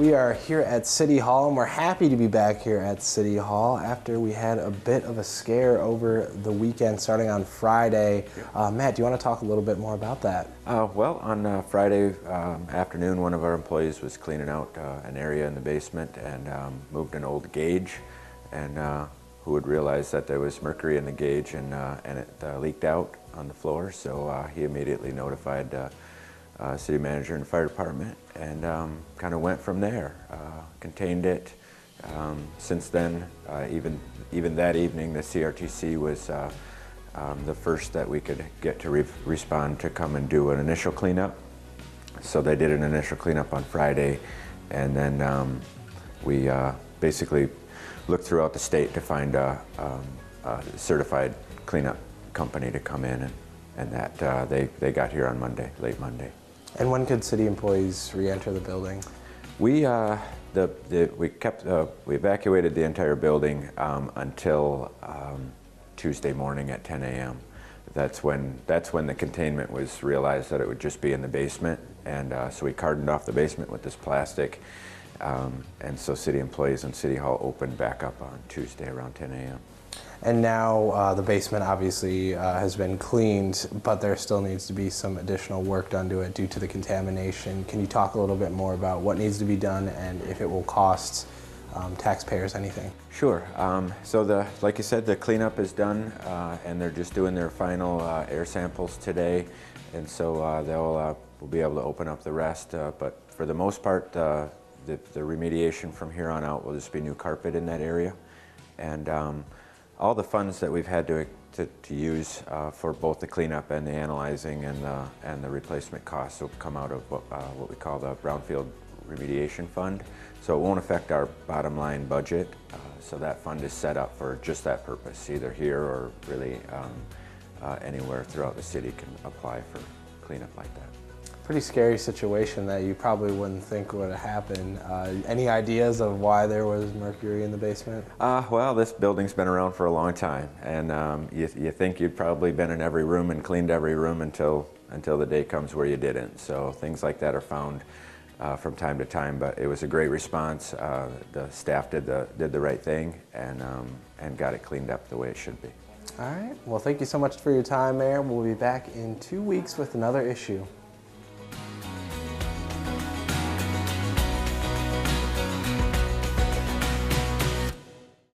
We are here at City Hall, and we're happy to be back here at City Hall after we had a bit of a scare over the weekend starting on Friday. Matt, do you want to talk a little bit more about that? Well, on Friday afternoon, one of our employees was cleaning out an area in the basement and moved an old gauge, and who would realize that there was mercury in the gauge, and it leaked out on the floor. So he immediately notified city manager and fire department, and kind of went from there. Contained it. Since then, even that evening, the CRTC was the first that we could get to respond to come and do an initial cleanup. So they did an initial cleanup on Friday, and then we basically looked throughout the state to find a certified cleanup company to come in, and that they got here on Monday, late Monday. And when could city employees re-enter the building? We evacuated the entire building until Tuesday morning at 10 a.m. That's when the containment was realized that it would just be in the basement, and so we cordoned off the basement with this plastic, and so city employees and City Hall opened back up on Tuesday around 10 a.m. And now the basement obviously has been cleaned, but there still needs to be some additional work done to it due to the contamination. Can you talk a little bit more about what needs to be done and if it will cost taxpayers anything? Sure. So like you said, the cleanup is done, and they're just doing their final air samples today, and so we'll be able to open up the rest. But for the most part, the remediation from here on out will just be new carpet in that area, and all the funds that we've had to use for both the cleanup and the analyzing and the replacement costs will come out of what we call the Brownfield Remediation Fund. So it won't affect our bottom line budget. So that fund is set up for just that purpose, either here or really anywhere throughout the city can apply for cleanup like that. Pretty scary situation that you probably wouldn't think would happen. Any ideas of why there was mercury in the basement? Well, this building's been around for a long time, and you think you'd probably been in every room and cleaned every room until the day comes where you didn't. So things like that are found from time to time, but it was a great response. The staff did the right thing and got it cleaned up the way it should be. All right. Well, thank you so much for your time, Mayor. We'll be back in 2 weeks with another issue.